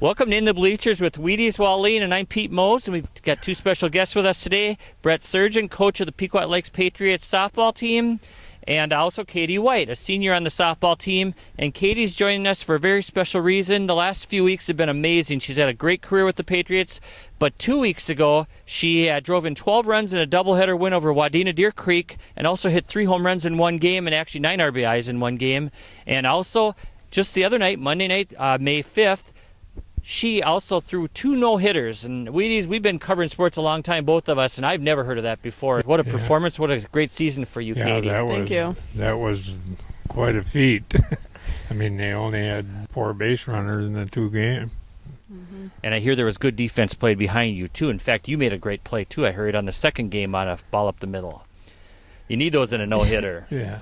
Welcome to In the Bleachers with Wheaties, Wallene, and I'm Pete Mose, and we've got two special guests with us today. Brett Sergent, coach of the Pequot Lakes Patriots softball team, and also Katie White, a senior on the softball team. And Katie's joining us for a very special reason. The last few weeks have been amazing. She's had a great career with the Patriots, but 2 weeks ago, she drove in 12 runs in a doubleheader win over Wadena Deer Creek, and also hit 3 home runs in one game, and actually 9 RBIs in one game. And also, just the other night, Monday night, May 5th, she also threw 2 no-hitters. And we've been covering sports a long time, both of us, and I've never heard of that before. What a performance. What a great season for you, Katie. Thank you. That was quite a feat. I mean, they only had 4 base runners in the 2 games. Mm-hmm. And I hear there was good defense played behind you, too. In fact, you made a great play, too. I heard on the second game on a ball up the middle. You need those in a no-hitter. Yeah.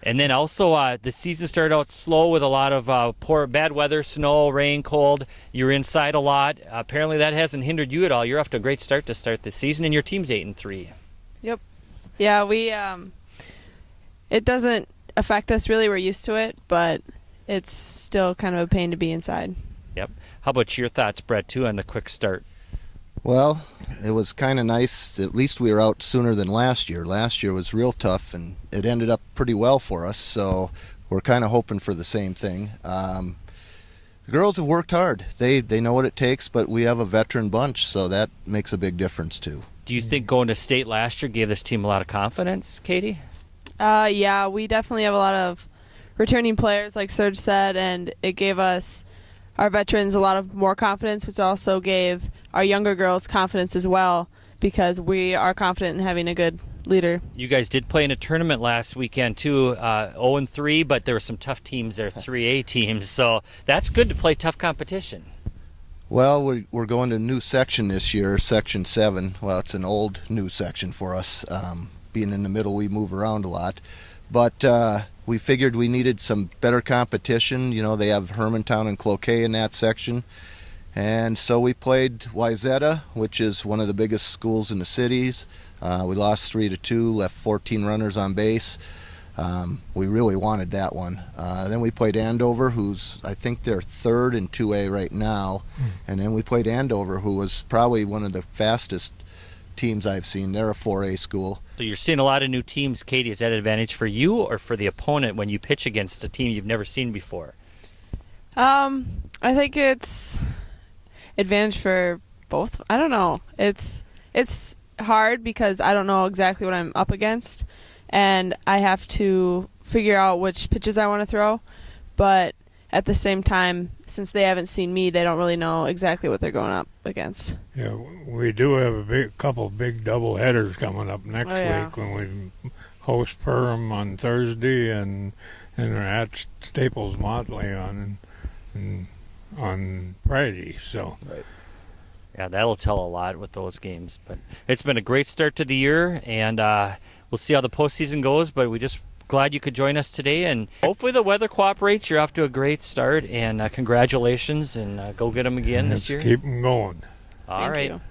And then also, the season started out slow with a lot of bad weather, snow, rain, cold. You were inside a lot. Apparently that hasn't hindered you at all. You're off to a great start to start the season, and your team's 8-3. Yep. Yeah, it doesn't affect us really. We're used to it, but it's still kind of a pain to be inside. Yep. How about your thoughts, Brett, too, on the quick start? Well, it was kind of nice. At least we were out sooner than last year. Last year was real tough, and it ended up pretty well for us, so we're kind of hoping for the same thing. The girls have worked hard. They know what it takes, but we have a veteran bunch, so that makes a big difference, too. Do you think going to state last year gave this team a lot of confidence, Katie? Yeah, we definitely have a lot of returning players, like Serge said, and it gave us, our veterans, a lot of more confidence, which also gave our younger girls confidence as well, because we are confident in having a good leader. You guys did play in a tournament last weekend too, 0-3, but there were some tough teams there, 3A teams, so that's good to play tough competition. Well, we're going to a new section this year, Section 7. Well, it's an old new section for us. Being in the middle, we move around a lot. But we figured we needed some better competition. You know, they have Hermantown and Cloquet in that section. And so we played Wayzata, which is one of the biggest schools in the cities. We lost 3-2, left 14 runners on base. We really wanted that one. Then we played Andover, who's, I think they're 3rd in 2A right now. And then we played Andover, who was probably one of the fastest teams I've seen. They're a 4A school. So you're seeing a lot of new teams. Katie, is that an advantage for you or for the opponent when you pitch against a team you've never seen before? I think it's advantage for both. I don't know. It's hard because I don't know exactly what I'm up against, and I have to figure out which pitches I want to throw. But at the same time, since they haven't seen me, they don't really know exactly what they're going up against. Yeah, we do have a couple big double headers coming up next week when we host Perham on Thursday and are at Staples Motley on Friday. So. Right. Yeah, that'll tell a lot with those games. But it's been a great start to the year, and we'll see how the postseason goes. But we're just glad you could join us today, and hopefully the weather cooperates. You're off to a great start, and congratulations, and go get them again this year. Keep them going. All right. Thank you.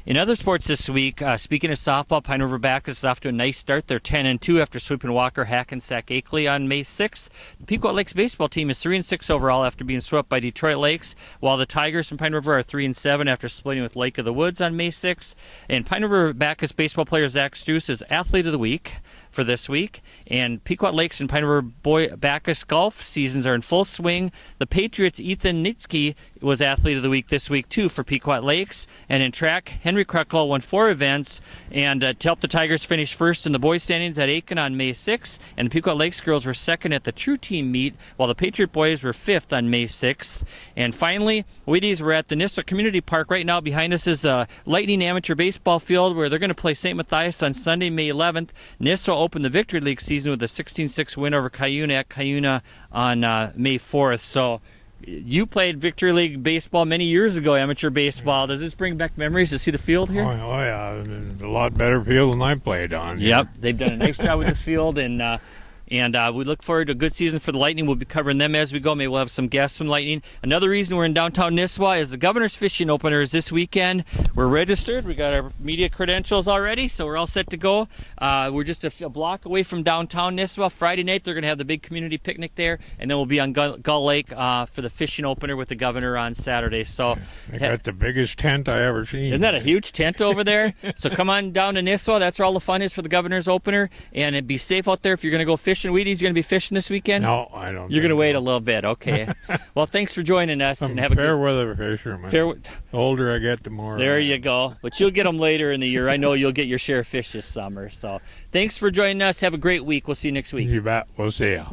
In other sports this week, speaking of softball, Pine River Bacchus is off to a nice start. They're 10-2 after sweeping Walker, Hackensack, Akeley on May 6th. The Pequot Lakes baseball team is 3-6 overall after being swept by Detroit Lakes, while the Tigers from Pine River are 3-7 after splitting with Lake of the Woods on May 6th. And Pine River Bacchus baseball player Zach Struess is Athlete of the Week for this week. And Pequot Lakes and Pine River Bacchus golf seasons are in full swing. The Patriots' Ethan Nitsky was Athlete of the Week this week, too, for Pequot Lakes. And in track, Henry Kruckle won 4 events, and to help the Tigers finish first in the boys' standings at Aiken on May 6th. And the Pequot Lakes girls were second at the True Team meet, while the Patriot boys were 5th on May 6th. And finally, Wheaties, we're at the Nisswa Community Park. Right now behind us is the Lightning Amateur Baseball Field, where they're going to play St. Matthias on Sunday, May 11th. Nisswa opened the Victory League season with a 16-6 win over Cuyuna at Cuyuna on May 4th. So you played Victory League baseball many years ago, amateur baseball. Does this bring back memories to see the field here? Oh yeah, it's a lot better field than I played on. Yep, they've done a nice job with the field, and And we look forward to a good season for the Lightning. We'll be covering them as we go. Maybe we'll have some guests from Lightning. Another reason we're in downtown Nisswa is the Governor's Fishing Opener is this weekend. We're registered. We got our media credentials already, so we're all set to go. We're just a block away from downtown Nisswa. Friday night, they're going to have the big community picnic there, and then we'll be on Gull Lake for the fishing opener with the Governor on Saturday. So They got the biggest tent I ever seen. isn't that a huge tent over there? So come on down to Nisswa. That's where all the fun is for the Governor's opener, and be safe out there if you're going to go fishing. Wheaties, you're going to be fishing this weekend? No, I don't. You're going to think wait so. a little bit. Okay. Well, thanks for joining us. I'm And have a fair good weather fisherman. fair. The older I get, the more. There I you am. go. But you'll get them later in the year. I know you'll get your share of fish this summer. So thanks for joining us. Have a great week. We'll see you next week. You bet. We'll see ya.